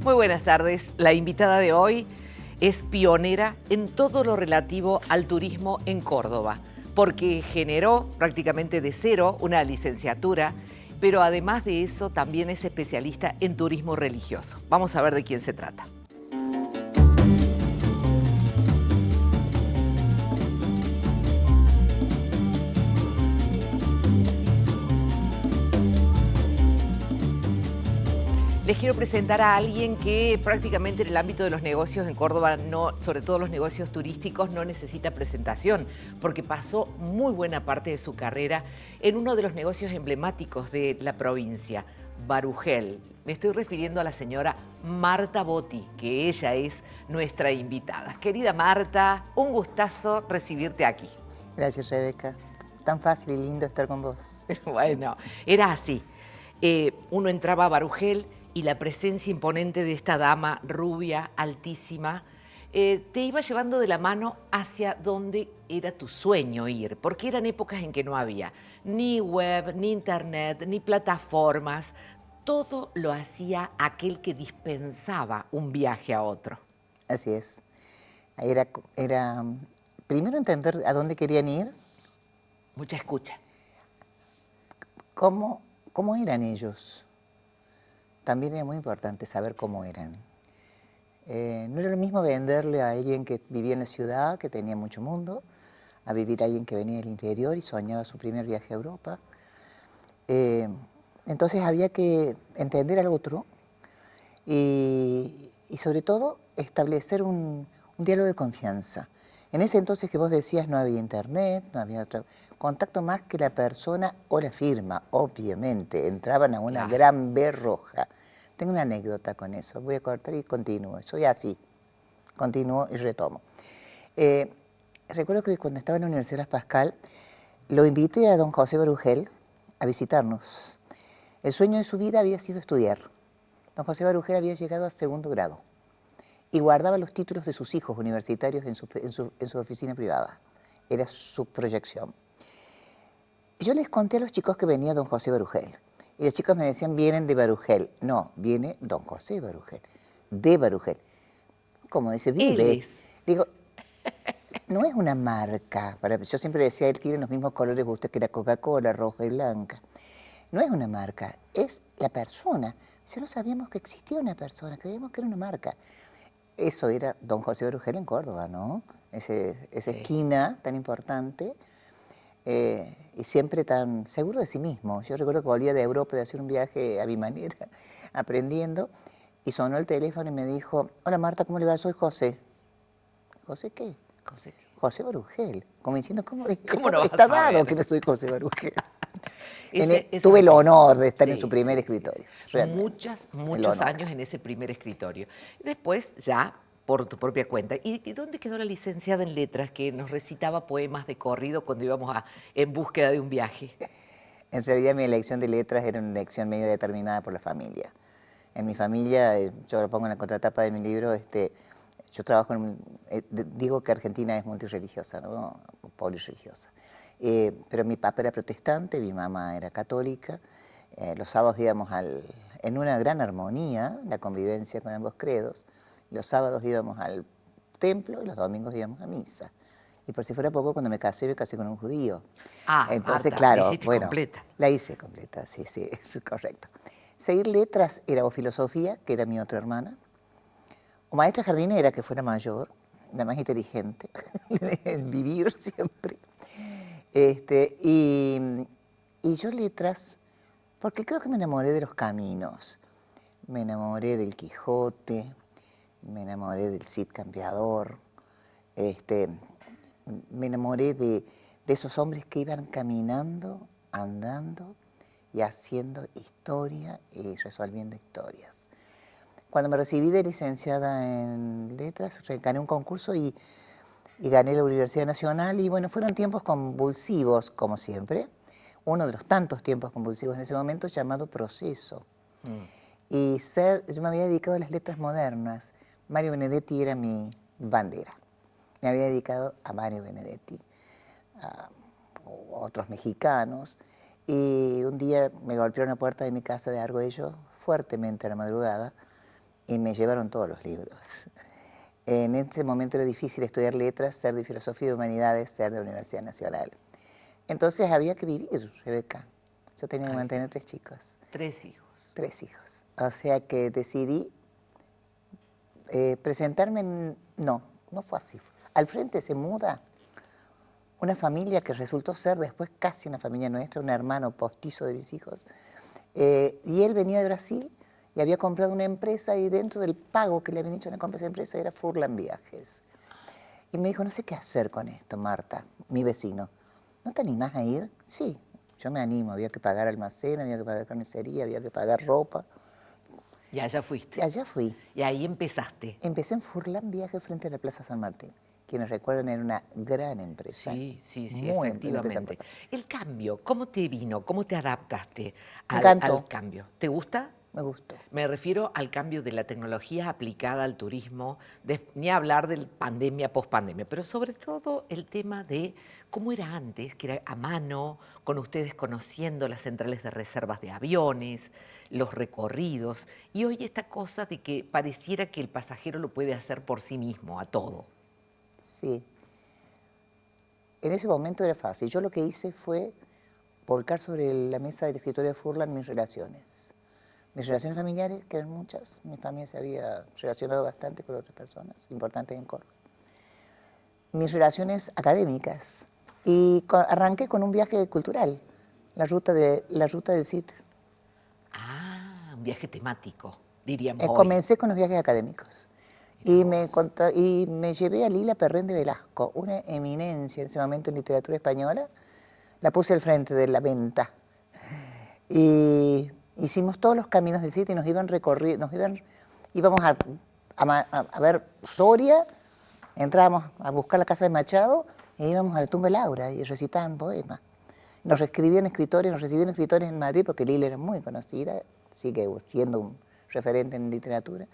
Muy buenas tardes. La invitada de hoy es pionera en todo lo relativo al turismo en Córdoba, porque generó prácticamente de cero una licenciatura, pero además de eso también es especialista en turismo religioso. Vamos a ver de quién se trata. Les quiero presentar a alguien que prácticamente en el ámbito de los negocios en Córdoba, sobre todo los negocios turísticos, no necesita presentación, porque pasó muy buena parte de su carrera en uno de los negocios emblemáticos de la provincia, Barugel. Me estoy refiriendo a la señora Marta Botti, que ella es nuestra invitada. Querida Marta, un gustazo recibirte aquí. Gracias, Rebeca. Tan fácil y lindo estar con vos. Bueno, era así. Uno entraba a Barugel y la presencia imponente de esta dama rubia, altísima, te iba llevando de la mano hacia donde era tu sueño ir, porque eran épocas en que no había ni web, ni internet, ni plataformas. Todo lo hacía aquel que dispensaba un viaje a otro. Así es. Era primero entender a dónde querían ir, Mucha escucha. cómo eran ellos. También era muy importante saber cómo eran. No era lo mismo venderle a alguien que vivía en la ciudad, que tenía mucho mundo, a vivir a alguien que venía del interior y soñaba su primer viaje a Europa. Entonces había que entender al otro y sobre todo establecer un diálogo de confianza. En ese entonces que vos decías no había internet, no había otro contacto más que la persona o la firma, obviamente. Entraban a una gran B roja. Tengo una anécdota con eso, voy a cortar y continúo. Soy así, continúo y retomo. Recuerdo que cuando estaba en la Universidad Las Pascal, lo invité a don José Barugel a visitarnos. El sueño de su vida había sido estudiar. Don José Barugel había llegado a segundo grado y guardaba los títulos de sus hijos universitarios en su oficina privada. Era su proyección. Yo les conté a los chicos que venía don José Barugel. Y los chicos me decían, vienen de Barugel. No, viene don José Barugel, de Barugel. Como dice, vive. Digo, no es una marca. Yo siempre decía, él tiene los mismos colores que usted, que era Coca-Cola, roja y blanca. No es una marca, es la persona. Si no sabíamos que existía una persona, creíamos que era una marca. Eso era don José Barugel en Córdoba, ¿no? Esa esquina tan importante y siempre tan seguro de sí mismo. Yo recuerdo que volvía de Europa de hacer un viaje a mi manera, aprendiendo, y sonó el teléfono y me dijo, hola Marta, ¿cómo le va? Soy José. ¿José qué? José Barugel. Como diciendo, ¿cómo no está dado que no soy José Barugel? Tuve el honor de estar en su primer escritorio. Muchos años en ese primer escritorio. Después ya por tu propia cuenta. ¿Y dónde quedó la licenciada en letras que nos recitaba poemas de corrido cuando íbamos en búsqueda de un viaje? En realidad mi elección de letras era una elección medio determinada por la familia. En mi familia, yo lo pongo en la contratapa de mi libro, yo trabajo digo que Argentina es multirreligiosa, ¿no? Polirreligiosa. Pero mi papá era protestante, mi mamá era católica. Los sábados íbamos en una gran armonía, la convivencia con ambos credos. Los sábados íbamos al templo y los domingos íbamos a misa. Y por si fuera poco, cuando me casé con un judío. Entonces, Marta, claro, la hiciste completa. La hice completa, sí, es correcto. Seguir letras era o filosofía, que era mi otra hermana, o maestra jardinera, que fuera mayor, la más inteligente, en vivir siempre. Y yo letras, porque creo que me enamoré de los caminos. Me enamoré del Quijote, me enamoré del Cid Campeador, me enamoré de esos hombres que iban caminando, andando y haciendo historia y resolviendo historias. Cuando me recibí de licenciada en letras, gané un concurso y gané la Universidad Nacional y bueno, fueron tiempos convulsivos, como siempre. Uno de los tantos tiempos convulsivos en ese momento llamado proceso. Y yo me había dedicado a las letras modernas. Mario Benedetti era mi bandera. Me había dedicado a Mario Benedetti, a otros mexicanos. Y un día me golpearon la puerta de mi casa de Argüello fuertemente a la madrugada y me llevaron todos los libros. En ese momento era difícil estudiar letras, ser de filosofía y humanidades, ser de la Universidad Nacional. Entonces había que vivir, Rebeca. Yo tenía que mantener 3 chicos. 3 hijos. 3 hijos. O sea que decidí presentarme, no fue así. Al frente se muda una familia que resultó ser después casi una familia nuestra, un hermano postizo de mis hijos. Y él venía de Brasil y había comprado una empresa y dentro del pago que le habían hecho en la compra de esa empresa era Furlan Viajes. Y me dijo, no sé qué hacer con esto, Marta, mi vecino. ¿No te animás a ir? Sí, yo me animo. Había que pagar almacén, había que pagar carnicería, había que pagar ropa. Y allá fuiste. Y allá fui. Y ahí empezaste. Empecé en Furlan Viajes frente a la Plaza San Martín. Quienes recuerdan, era una gran empresa. Sí, Muy efectivamente. El cambio, ¿cómo te vino? ¿Cómo te adaptaste al cambio? ¿Te gusta? Me gustó. Me refiero al cambio de la tecnología aplicada al turismo, ni hablar de pandemia, pospandemia, pero sobre todo el tema de cómo era antes, que era a mano, con ustedes conociendo las centrales de reservas de aviones, los recorridos, y hoy esta cosa de que pareciera que el pasajero lo puede hacer por sí mismo, a todo. Sí. En ese momento era fácil. Yo lo que hice fue volcar sobre la mesa del escritorio de Furlan mis relaciones. Mis relaciones familiares, que eran muchas. Mi familia se había relacionado bastante con otras personas importantes en Córdoba. Mis relaciones académicas. Y arranqué con un viaje cultural, la ruta del CIT. Ah, un viaje temático, diríamos hoy. Comencé con los viajes académicos. Y me llevé a Lila Perrén de Velasco, una eminencia en ese momento en literatura española. La puse al frente de la venta. Y hicimos todos los caminos del sitio y íbamos a ver Soria, entrábamos a buscar la casa de Machado e íbamos a la tumba de Laura y recitaban poemas. Nos recibían escritores en Madrid porque Lila era muy conocida, sigue siendo un referente en literatura.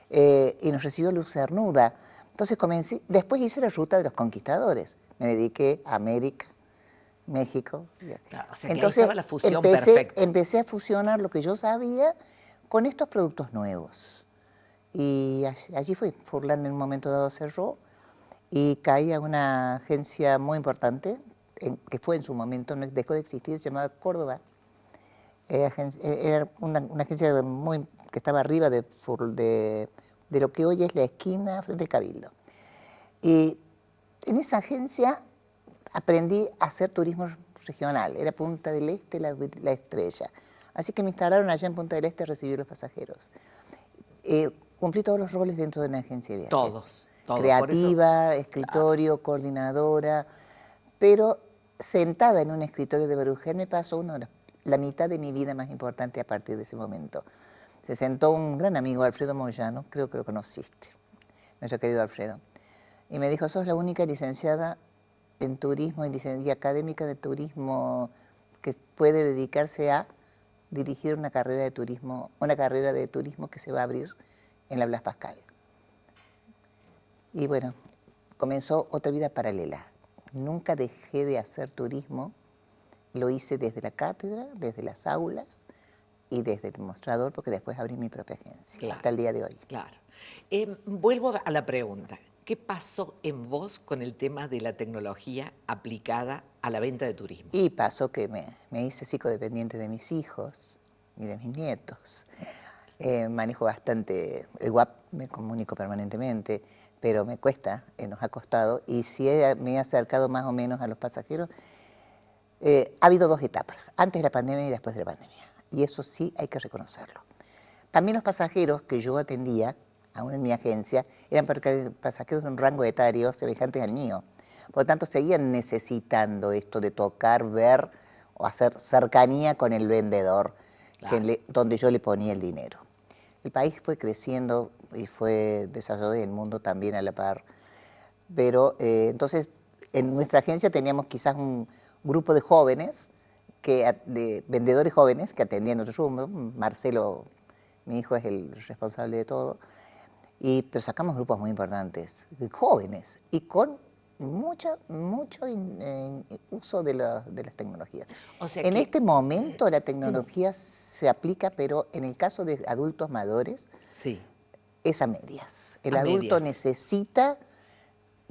Y nos recibió Luz Cernuda. Entonces después hice la ruta de los conquistadores. Me dediqué a América, México. Claro, o sea que entonces ahí estaba la fusión perfecta. Empecé a fusionar lo que yo sabía con estos productos nuevos. Y allí fui. Furlan en un momento dado cerró y caí a una agencia muy importante, que fue en su momento, no dejó de existir, se llamaba Córdoba. Era una agencia que estaba arriba de lo que hoy es la esquina frente al Cabildo. Y en esa agencia aprendí a hacer turismo regional. Era Punta del Este la estrella. Así que me instalaron allá en Punta del Este a recibir los pasajeros. Cumplí todos los roles dentro de una agencia de viajes. Todos. Creativa, escritorio, coordinadora. Pero sentada en un escritorio de Berugel me pasó la mitad de mi vida más importante a partir de ese momento. Se sentó un gran amigo, Alfredo Moyano, creo que lo conociste, nuestro querido Alfredo, y me dijo, sos la única licenciada en turismo y académica de turismo que puede dedicarse a dirigir una carrera de turismo que se va a abrir en la Blas Pascal. Y bueno, comenzó otra vida paralela. Nunca dejé de hacer turismo, lo hice desde la cátedra, desde las aulas y desde el mostrador, porque después abrí mi propia agencia, hasta el día de hoy. Claro. Vuelvo a la pregunta. ¿Qué pasó en vos con el tema de la tecnología aplicada a la venta de turismo? Y pasó que me hice psicodependiente de mis hijos y de mis nietos. Manejo bastante el WhatsApp, me comunico permanentemente, pero me cuesta, nos ha costado, y si me he acercado más o menos a los pasajeros, ha habido 2 etapas, antes de la pandemia y después de la pandemia, y eso sí hay que reconocerlo. También los pasajeros que yo atendía, aún en mi agencia, eran pasajeros de un rango etario semejante al mío. Por lo tanto, seguían necesitando esto de tocar, ver o hacer cercanía con el vendedor, claro, donde yo le ponía el dinero. El país fue creciendo y fue desarrollado y el mundo también a la par. Pero entonces, en nuestra agencia teníamos quizás un grupo de jóvenes, de vendedores jóvenes que atendían nuestro rumbo. Marcelo, mi hijo, es el responsable de todo. Pero sacamos grupos muy importantes, jóvenes, y con mucho uso de las tecnologías. O sea en este momento la tecnología se aplica, pero en el caso de adultos mayores, sí, es a medias. El A adulto medias. necesita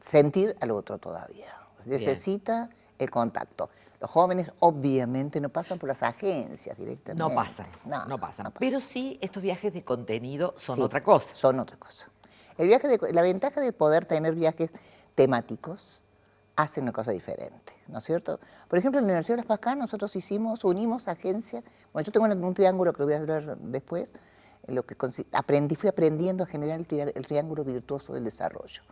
sentir al otro todavía. Bien. Necesita el contacto. Los jóvenes obviamente no pasan por las agencias directamente. No pasan, No, no pasan. no Pero sí, estos viajes de contenido son Sí, otra cosa. Son otra cosa. La ventaja de poder tener viajes temáticos hace una cosa diferente, ¿no es cierto? Por ejemplo, en la Universidad de Las Pascal nosotros unimos agencias. Bueno, yo tengo un triángulo que lo voy a hablar después, en lo que fui aprendiendo a generar el triángulo virtuoso del desarrollo.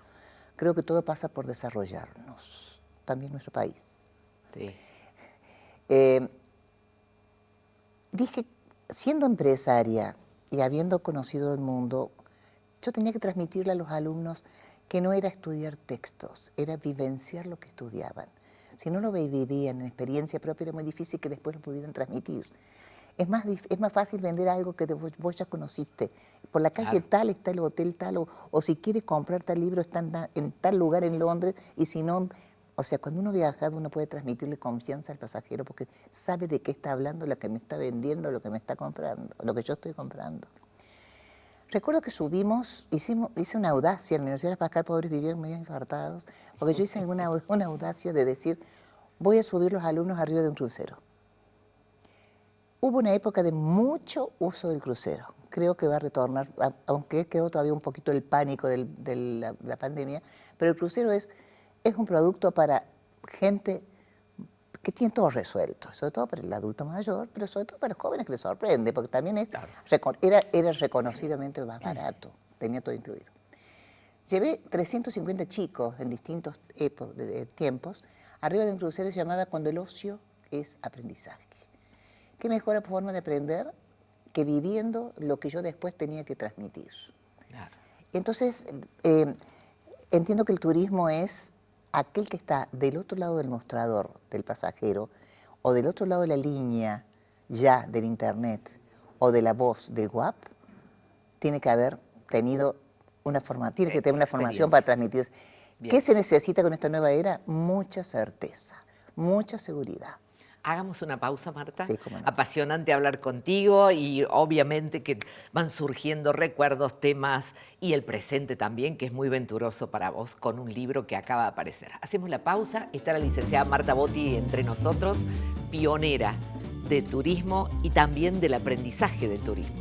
Creo que todo pasa por desarrollarnos, también nuestro país. Sí. Dije, siendo empresaria y habiendo conocido el mundo, yo tenía que transmitirle a los alumnos que no era estudiar textos, era vivenciar lo que estudiaban. Si no lo vivían en experiencia propia, era muy difícil que después lo pudieran transmitir. Es más fácil vender algo que vos ya conociste. Por la calle tal está el hotel tal, o si quieres comprar tal libro está en tal lugar en Londres, y si no... O sea, cuando uno viaja, uno puede transmitirle confianza al pasajero porque sabe de qué está hablando, lo que me está vendiendo, lo que me está comprando, lo que yo estoy comprando. Recuerdo que hice una audacia en la Universidad de Pascal, pobres vivieron medio infartados, porque yo hice una audacia de decir, voy a subir los alumnos arriba de un crucero. Hubo una época de mucho uso del crucero. Creo que va a retornar, aunque quedó todavía un poquito el pánico de la pandemia, pero el crucero es un producto para gente que tiene todo resuelto, sobre todo para el adulto mayor, pero sobre todo para los jóvenes que les sorprende, porque también era reconocidamente más barato, tenía todo incluido. Llevé 350 chicos en distintos tiempos arriba de un crucero que se llamaba Cuando el ocio es aprendizaje. ¿Qué mejor forma de aprender que viviendo lo que yo después tenía que transmitir? Claro. Entonces, entiendo que el turismo es aquel que está del otro lado del mostrador del pasajero o del otro lado de la línea ya del internet o de la voz del WhatsApp, tiene que haber tenido tiene que tener una formación para transmitir. Bien. ¿Qué se necesita con esta nueva era? Mucha certeza, mucha seguridad. Hagamos una pausa, Marta. Sí, cómo no. Apasionante hablar contigo y obviamente que van surgiendo recuerdos, temas y el presente también, que es muy venturoso para vos con un libro que acaba de aparecer. Hacemos la pausa. Está la licenciada Marta Botti entre nosotros, pionera de turismo y también del aprendizaje del turismo.